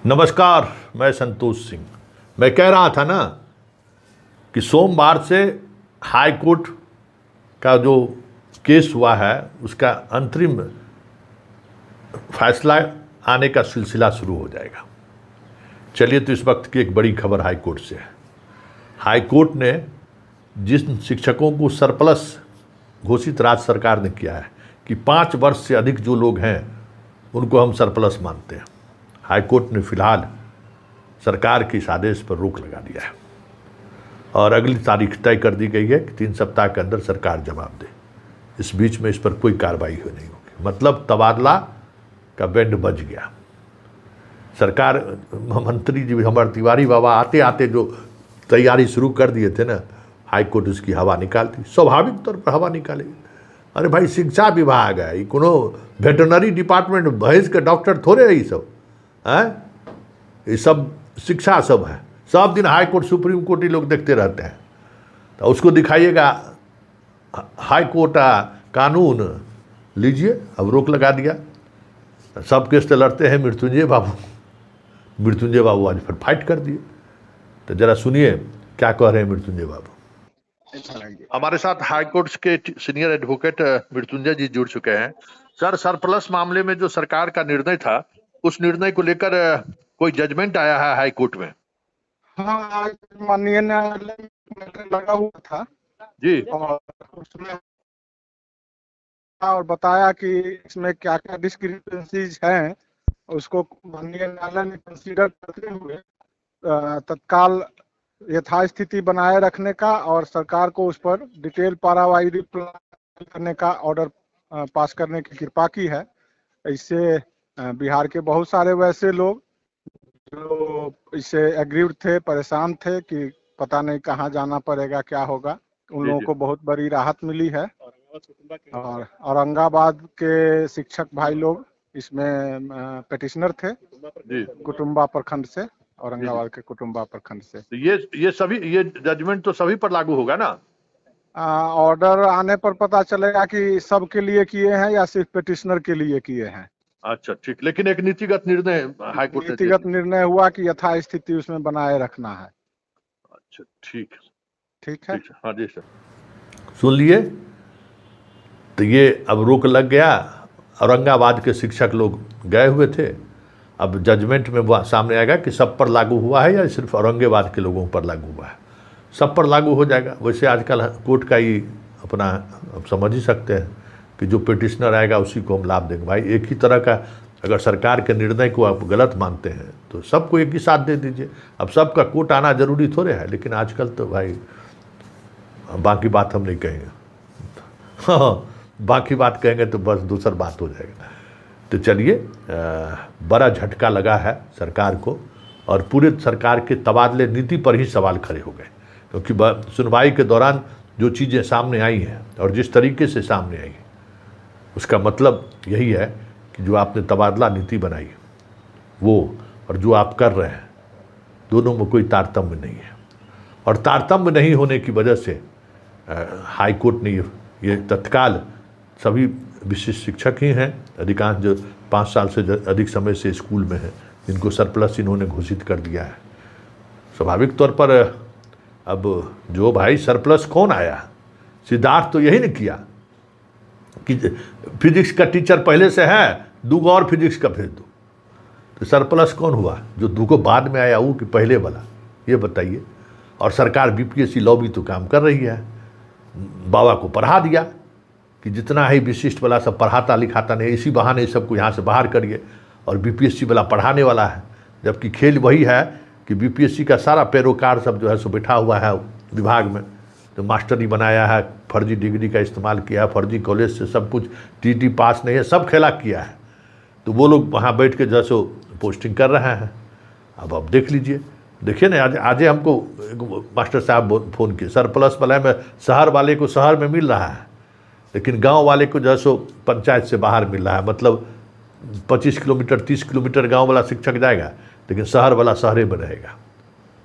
नमस्कार, मैं संतोष सिंह। मैं कह रहा था ना कि सोमवार से हाई कोर्ट का जो केस हुआ है उसका अंतरिम फैसला आने का सिलसिला शुरू हो जाएगा। चलिए, तो इस वक्त की एक बड़ी खबर हाई कोर्ट से है। हाई कोर्ट ने जिन शिक्षकों को सरप्लस घोषित राज्य सरकार ने किया है कि 5 वर्ष से अधिक जो लोग हैं उनको हम सरप्लस मानते हैं, हाई कोर्ट ने फिलहाल सरकार के इस आदेश पर रोक लगा दिया है और अगली तारीख तय कर दी गई है कि 3 सप्ताह के अंदर सरकार जवाब दे। इस बीच में इस पर कोई कार्रवाई नहीं होगी। मतलब तबादला का बैंड बज गया। सरकार मंत्री जी हमारे तिवारी बाबा आते आते जो तैयारी शुरू कर दिए थे ना, हाई कोर्ट उसकी हवा निकालती, स्वाभाविक तौर पर हवा निकालेगी। अरे भाई, शिक्षा विभाग है, कोनो वेटरनरी डिपार्टमेंट भैंस के डॉक्टर थोड़े है, ये सब है, ये सब शिक्षा सब है। सब दिन हाई कोर्ट सुप्रीम कोर्ट ही लोग देखते रहते हैं। तो उसको दिखाइएगा हाई कोर्ट कानून लीजिए। अब रोक लगा दिया। सब केस तो लड़ते हैं मृत्युंजय बाबू आज फिर फाइट कर दिए। तो जरा सुनिए क्या कह रहे हैं मृत्युंजय बाबू। हमारे साथ हाई कोर्ट के सीनियर एडवोकेट मृत्युंजय जी जुड़ चुके हैं। सर, सरप्लस मामले में जो सरकार का निर्णय था, उस निर्णय को लेकर कोई जजमेंट आया है हाई कोर्ट में? हाँ, आज माननीय न्यायालय में लगा हुआ था जी, और उसमें और बताया कि इसमें क्या क्या डिस्क्रिपेंसीज हैं, उसको माननीय न्यायालय ने कंसीडर करते हुए तत्काल यथास्थिति बनाए रखने का और सरकार को उस पर डिटेल पारावाई रिप्लाई करने का ऑर्डर पास करने की कृपा की है। इससे बिहार के बहुत सारे वैसे लोग जो इससे एग्रीव थे, परेशान थे कि पता नहीं कहाँ जाना पड़ेगा, क्या होगा, उन लोगों को बहुत बड़ी राहत मिली है। और औरंगाबाद के शिक्षक भाई लोग इसमें पेटिशनर थे कुटुम्बा प्रखंड से, औरंगाबाद के कुटुम्बा प्रखंड से। ये सभी, ये जजमेंट तो सभी पर लागू होगा ना? ऑर्डर आने पर पता चलेगा कि सबके लिए किए हैं या सिर्फ पेटिशनर के लिए किए हैं। अच्छा, ठीक। लेकिन एक नीतिगत निर्णय हाई कोर्ट ने नीतिगत निर्णय हुआ कि यथास्थिति उसमें बनाए रखना है। अच्छा, ठीक है। हाँ जी सर, सुन लिए। तो ये अब रोक लग गया। औरंगाबाद के शिक्षक लोग गए हुए थे। अब जजमेंट में सामने आएगा कि सब पर लागू हुआ है या सिर्फ औरंगाबाद के लोगों पर लागू हुआ है। सब पर लागू हो जाएगा। वैसे आजकल कोर्ट का ही अपना, अब समझ ही सकते हैं कि जो पिटिशनर आएगा उसी को हम लाभ देंगे। भाई, एक ही तरह का अगर सरकार के निर्णय को आप गलत मानते हैं तो सबको एक ही साथ दे दीजिए। अब सबका कोर्ट आना जरूरी थोड़े है, लेकिन आजकल तो भाई बाकी बात हम नहीं कहेंगे। हाँ, बाकी बात कहेंगे तो बस दूसर बात हो जाएगा। तो चलिए, बड़ा झटका लगा है सरकार को और पूरे सरकार के तबादले नीति पर ही सवाल खड़े हो गए, क्योंकि सुनवाई के दौरान जो चीज़ें सामने आई हैं और जिस तरीके से सामने आई, उसका मतलब यही है कि जो आपने तबादला नीति बनाई वो और जो आप कर रहे हैं, दोनों में कोई तारतम्य नहीं है। और तारतम्य नहीं होने की वजह से हाई कोर्ट ने ये तत्काल सभी विशिष्ट शिक्षक ही हैं, अधिकांश जो 5 साल से अधिक समय से स्कूल में हैं, जिनको सरप्लस इन्होंने घोषित कर दिया है। स्वाभाविक तौर पर अब जो भाई सरप्लस कौन आया, सिद्धार्थ तो यही नहीं किया कि फिजिक्स का टीचर पहले से है, 2 और फिजिक्स का भेज दो। तो सरप्लस कौन हुआ? जो 2 बाद में आया वो कि पहले वाला? ये बताइए। और सरकार बीपीएससी लॉबी तो काम कर रही है। बाबा को पढ़ा दिया कि जितना है विशिष्ट वाला सब पढ़ाता लिखाता नहीं, इसी बहाने सबको यहाँ से बाहर करिए और बीपीएससी वाला पढ़ाने वाला है। जबकि खेल वही है कि बीपीएससी का सारा पैरोकार सब जो है सो बैठा हुआ है विभाग में, तो मास्टरी बनाया है, फर्जी डिग्री का इस्तेमाल किया है, फर्जी कॉलेज से सब कुछ, टीटी पास नहीं है, सब खेला किया है। तो वो लोग वहाँ बैठ के जो है सो पोस्टिंग कर रहे हैं। अब देख लीजिए, देखिए ना, आज हमको मास्टर साहब फ़ोन किए, सरप्लस वाले में शहर वाले को शहर में मिल रहा है, लेकिन गांव वाले को जो है सो पंचायत से बाहर मिल रहा है। मतलब 25 किलोमीटर 30 किलोमीटर गांव वाला शिक्षक जाएगा, लेकिन शहर वाला शहरे में रहेगा।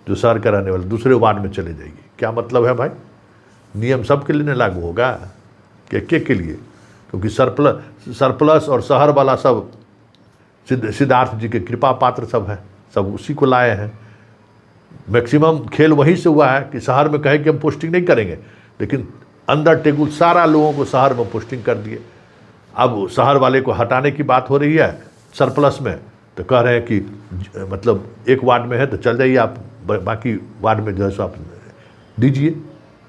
जो शहर का रहने वाला दूसरे वार्ड में चले जाएगी। क्या मतलब है भाई? नियम सबके लिए लागू होगा के लिए? क्योंकि सरप्लस और शहर वाला सब सिद्धार्थ जी के कृपा पात्र सब है, सब उसी को लाए हैं। मैक्सिमम खेल वहीं से हुआ है कि शहर में कहे कि हम पोस्टिंग नहीं करेंगे, लेकिन अंदर टेबल सारा लोगों को शहर में पोस्टिंग कर दिए। अब शहर वाले को हटाने की बात हो रही है सरप्लस में, तो कह रहे हैं कि मतलब एक वार्ड में है तो चल जाइए आप, बाकी वार्ड में जो है सो आप दीजिए।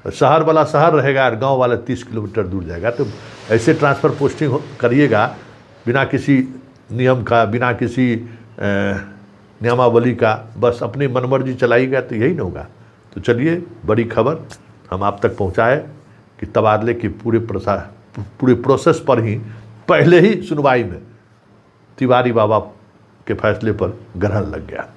शहर वाला शहर रहेगा और गांव वाला 30 किलोमीटर दूर जाएगा। तो ऐसे ट्रांसफ़र पोस्टिंग करिएगा बिना किसी नियम का, बिना किसी नियमावली का, बस अपनी मनमर्जी चलाइएगा तो यही ना होगा। तो चलिए, बड़ी खबर हम आप तक पहुंचाए कि तबादले की पूरे प्रोसेस पर ही पहले ही सुनवाई में तिवारी बाबा के फैसले पर ग्रहण लग गया।